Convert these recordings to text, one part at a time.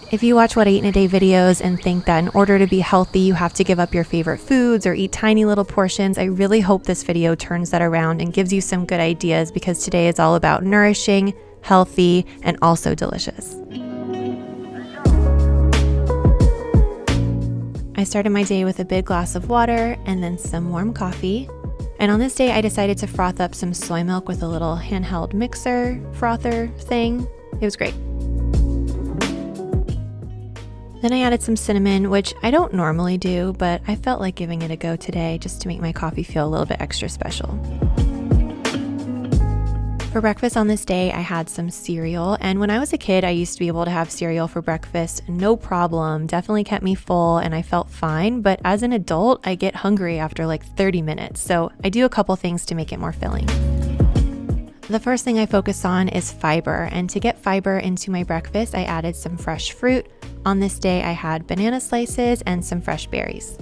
If you watch What I Eat in a Day videos and think that in order to be healthy, you have to give up your favorite foods or eat tiny little portions, I really hope this video turns that around and gives you some good ideas, because today is all about nourishing, healthy, and also delicious. I started my day with a big glass of water and then some warm coffee. And on this day, I decided to froth up some soy milk with a little handheld mixer frother thing. It was great. Then I added some cinnamon, which I don't normally do, but I felt like giving it a go today just to make my coffee feel a little bit extra special. For breakfast on this day, I had some cereal, and when I was a kid, I used to be able to have cereal for breakfast, no problem, definitely kept me full and I felt fine, but as an adult, I get hungry after like 30 minutes, so I do a couple things to make it more filling. The first thing I focus on is fiber, and to get fiber into my breakfast, I added some fresh fruit. On this day, I had banana slices and some fresh berries.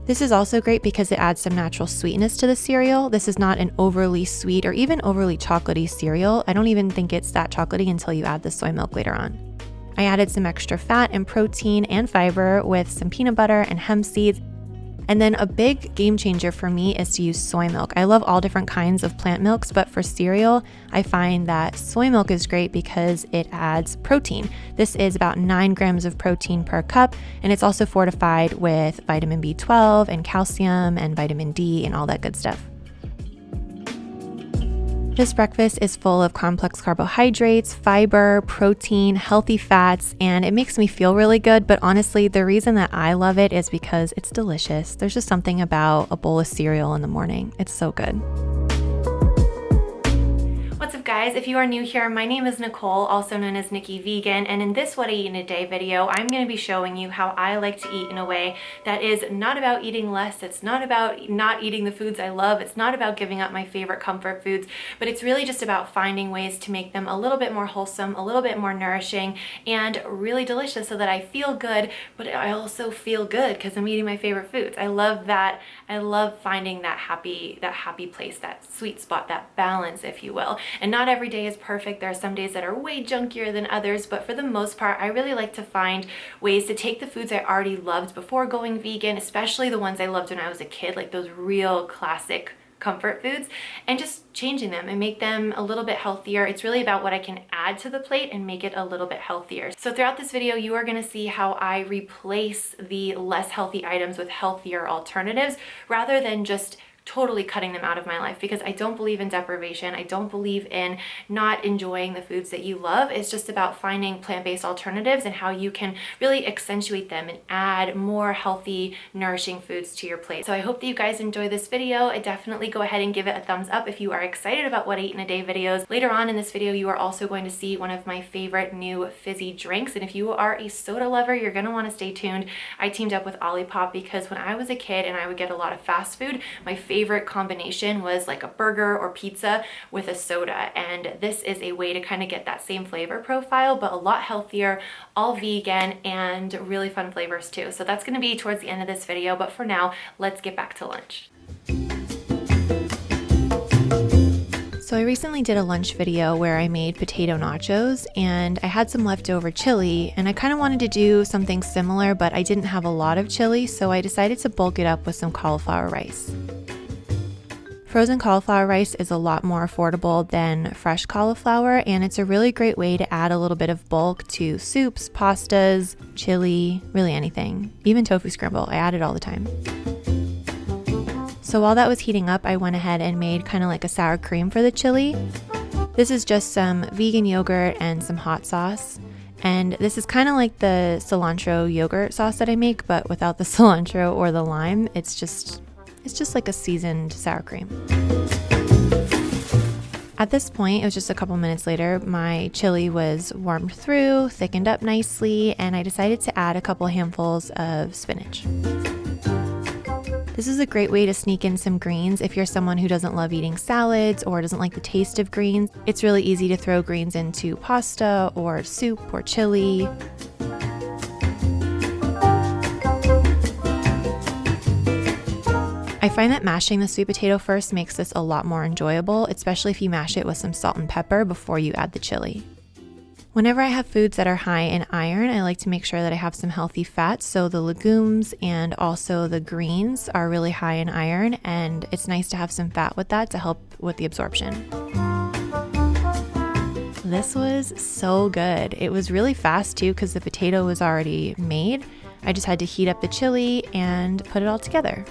This is also great because it adds some natural sweetness to the cereal. This is not an overly sweet or even overly chocolatey cereal. I don't even think it's that chocolatey until you add the soy milk later on. I added some extra fat and protein and fiber with some peanut butter and hemp seeds. And then a big game changer for me is to use soy milk. I love all different kinds of plant milks, but for cereal, I find that soy milk is great because it adds protein. This is about 9 grams of protein per cup, and it's also fortified with vitamin B12 and calcium and vitamin D and all that good stuff. This breakfast is full of complex carbohydrates, fiber, protein, healthy fats, and it makes me feel really good. But honestly, the reason that I love it is because it's delicious. There's just something about a bowl of cereal in the morning. It's so good. What's up, guys? If you are new here, my name is Nicole, also known as Nikki Vegan, and in this What I Eat in a Day video, I'm going to be showing you how I like to eat in a way that is not about eating less, it's not about not eating the foods I love, it's not about giving up my favorite comfort foods, but it's really just about finding ways to make them a little bit more wholesome, a little bit more nourishing, and really delicious so that I feel good, but I also feel good because I'm eating my favorite foods. I love that. I love finding that happy place, that sweet spot, that balance, if you will. And not every day is perfect. There are some days that are way junkier than others, but for the most part, I really like to find ways to take the foods I already loved before going vegan, especially the ones I loved when I was a kid, like those real classic comfort foods, and just changing them and make them a little bit healthier. It's really about what I can add to the plate and make it a little bit healthier. So throughout this video, you are going to see how I replace the less healthy items with healthier alternatives rather than just totally cutting them out of my life, because I don't believe in deprivation. I don't believe in not enjoying the foods that you love. It's just about finding plant-based alternatives and how you can really accentuate them and add more healthy, nourishing foods to your plate. So I hope that you guys enjoy this video. I definitely go ahead and give it a thumbs up if you are excited about What I Eat in a Day videos. Later on in this video, you are also going to see one of my favorite new fizzy drinks. And if you are a soda lover, you're going to want to stay tuned. I teamed up with Olipop because when I was a kid and I would get a lot of fast food, my favorite combination was like a burger or pizza with a soda, and this is a way to kind of get that same flavor profile but a lot healthier, all vegan, and really fun flavors too. So that's going to be towards the end of this video, but for now, let's get back to lunch. So I recently did a lunch video where I made potato nachos, and I had some leftover chili, and I kind of wanted to do something similar, but I didn't have a lot of chili, so I decided to bulk it up with some cauliflower rice. Frozen cauliflower rice is a lot more affordable than fresh cauliflower, and it's a really great way to add a little bit of bulk to soups, pastas, chili, really anything. Even tofu scramble, I add it all the time. So while that was heating up, I went ahead and made kind of like a sour cream for the chili. This is just some vegan yogurt and some hot sauce. And this is kind of like the cilantro yogurt sauce that I make, but without the cilantro or the lime. It's just like a seasoned sour cream. At this point, it was just a couple minutes later, my chili was warmed through, thickened up nicely, and I decided to add a couple handfuls of spinach. This is a great way to sneak in some greens if you're someone who doesn't love eating salads or doesn't like the taste of greens. It's really easy to throw greens into pasta or soup or chili. I find that mashing the sweet potato first makes this a lot more enjoyable, especially if you mash it with some salt and pepper before you add the chili. Whenever I have foods that are high in iron, I like to make sure that I have some healthy fats. So the legumes and also the greens are really high in iron, and it's nice to have some fat with that to help with the absorption. This was so good. It was really fast too because the potato was already made. I just had to heat up the chili and put it all together.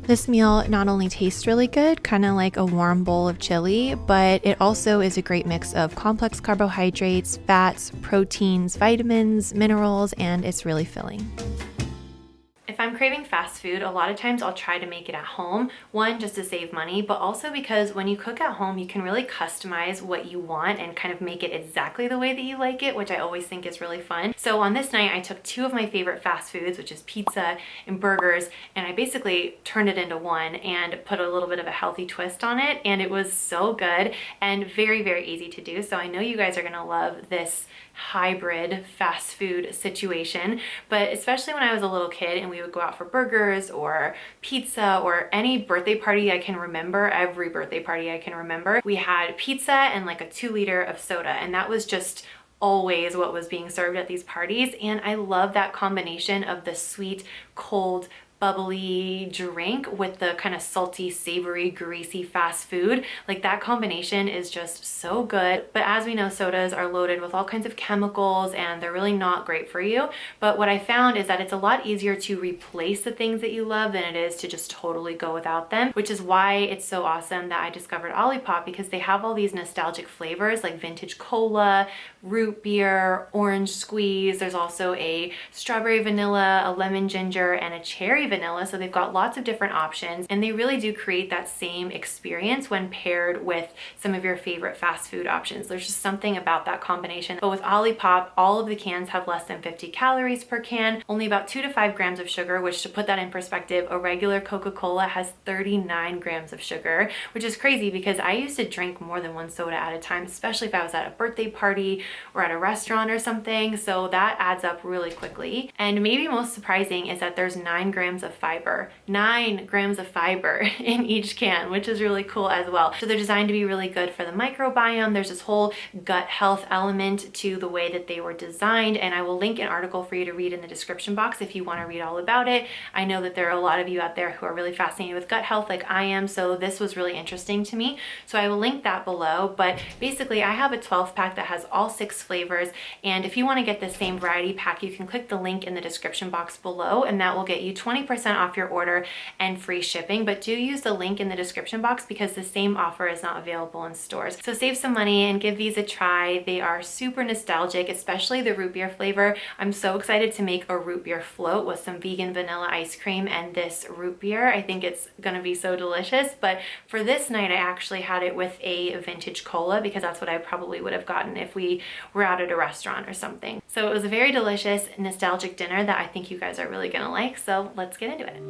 This meal not only tastes really good, kind of like a warm bowl of chili, but it also is a great mix of complex carbohydrates, fats, proteins, vitamins, minerals, and it's really filling. If I'm craving fast food, a lot of times I'll try to make it at home. One, just to save money, but also because when you cook at home, you can really customize what you want and kind of make it exactly the way that you like it, which I always think is really fun. So on this night, I took two of my favorite fast foods, which is pizza and burgers, and I basically turned it into one and put a little bit of a healthy twist on it, and it was so good and very, very easy to do. So I know you guys are gonna love this hybrid fast food situation, but especially when I was a little kid and we would go out for burgers or pizza or any birthday party I can remember, every birthday party I can remember, we had pizza and like a 2-liter of soda, and that was just always what was being served at these parties. And I love that combination of the sweet, cold, bubbly drink with the kind of salty, savory, greasy fast food. Like that combination is just so good. But as we know, sodas are loaded with all kinds of chemicals and they're really not great for you. But what I found is that it's a lot easier to replace the things that you love than it is to just totally go without them, which is why it's so awesome that I discovered Olipop, because they have all these nostalgic flavors like vintage cola, root beer, orange squeeze. There's also a strawberry vanilla, a lemon ginger, and a cherry vanilla. So they've got lots of different options, and they really do create that same experience when paired with some of your favorite fast food options. There's just something about that combination. But with Olipop, all of the cans have less than 50 calories per can, only about 2 to 5 grams of sugar, which, to put that in perspective, a regular Coca-Cola has 39 grams of sugar, which is crazy because I used to drink more than one soda at a time, especially if I was at a birthday party or at a restaurant or something. So that adds up really quickly. And maybe most surprising is that there's 9 grams of fiber. 9 grams of fiber in each can, which is really cool as well. So they're designed to be really good for the microbiome. There's this whole gut health element to the way that they were designed, and I will link an article for you to read in the description box if you want to read all about it. I know that there are a lot of you out there who are really fascinated with gut health like I am, so this was really interesting to me. So I will link that below, but basically I have a 12 pack that has all 6 flavors, and if you want to get the same variety pack, you can click the link in the description box below, and that will get you 20% off your order and free shipping. But do use the link in the description box because the same offer is not available in stores. So save some money and give these a try. They are super nostalgic, especially the root beer flavor. I'm so excited to make a root beer float with some vegan vanilla ice cream and this root beer. I think it's gonna be so delicious. But for this night, I actually had it with a vintage cola because that's what I probably would have gotten if we were out at a restaurant or something. So it was a very delicious, nostalgic dinner that I think you guys are really gonna like. So let's get into it.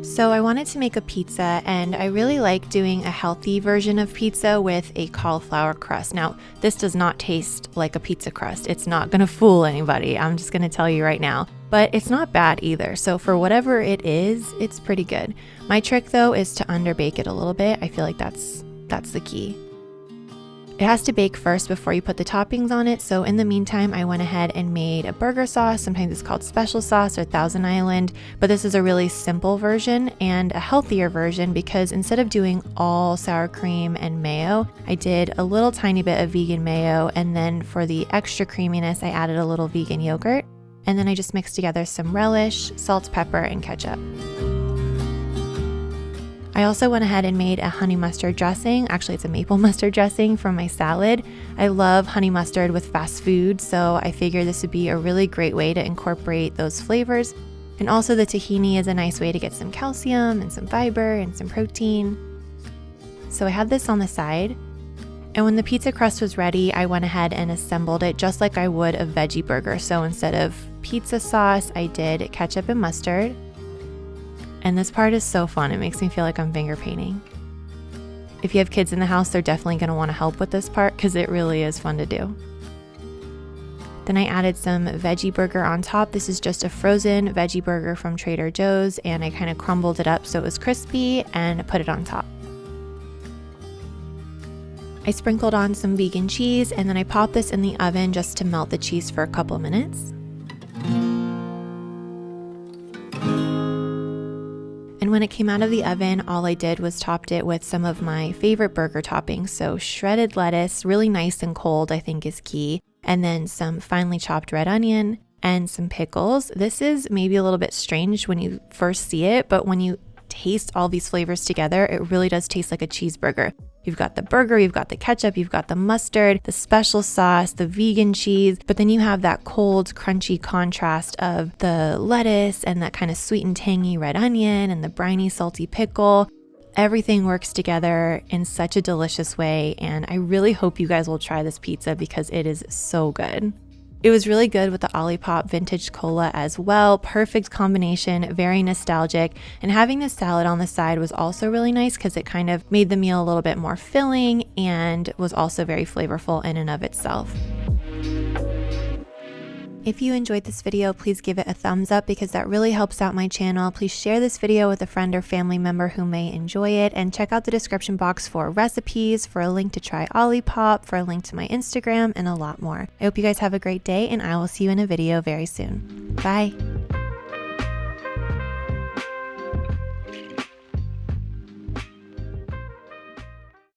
So I wanted to make a pizza, and I really like doing a healthy version of pizza with a cauliflower crust. Now, this does not taste like a pizza crust. It's not gonna fool anybody. I'm just gonna tell you right now. But it's not bad either. So for whatever it is, it's pretty good. My trick though is to underbake it a little bit. I feel like that's the key. It has to bake first before you put the toppings on it. So in the meantime, I went ahead and made a burger sauce. Sometimes it's called special sauce or Thousand Island, but this is a really simple version and a healthier version because instead of doing all sour cream and mayo, I did a little tiny bit of vegan mayo. And then for the extra creaminess, I added a little vegan yogurt. And then I just mixed together some relish, salt, pepper, and ketchup. I also went ahead and made a honey mustard dressing. Actually, it's a maple mustard dressing from my salad. I love honey mustard with fast food, so I figured this would be a really great way to incorporate those flavors. And also the tahini is a nice way to get some calcium and some fiber and some protein. So I had this on the side. And when the pizza crust was ready, I went ahead and assembled it just like I would a veggie burger. So instead of pizza sauce, I did ketchup and mustard. And this part is so fun. It makes me feel like I'm finger painting. If you have kids in the house, they're definitely going to want to help with this part because it really is fun to do. Then I added some veggie burger on top. This is just a frozen veggie burger from Trader Joe's, and I kind of crumbled it up so it was crispy and put it on top. I sprinkled on some vegan cheese and then I popped this in the oven just to melt the cheese for a couple minutes. And when it came out of the oven, all I did was topped it with some of my favorite burger toppings. So shredded lettuce, really nice and cold, I think is key. And then some finely chopped red onion and some pickles. This is maybe a little bit strange when you first see it, but when you taste all these flavors together, it really does taste like a cheeseburger. You've got the burger, you've got the ketchup, you've got the mustard, the special sauce, the vegan cheese, but then you have that cold, crunchy contrast of the lettuce and that kind of sweet and tangy red onion and the briny, salty pickle. Everything works together in such a delicious way, and I really hope you guys will try this pizza because it is so good. It was really good with the Olipop vintage cola as well. Perfect combination, very nostalgic. And having this salad on the side was also really nice because it kind of made the meal a little bit more filling and was also very flavorful in and of itself. If you enjoyed this video, please give it a thumbs up because that really helps out my channel. Please share this video with a friend or family member who may enjoy it, and check out the description box for recipes, for a link to try Olipop, for a link to my Instagram, and a lot more. I hope you guys have a great day, and I will see you in a video very soon. Bye.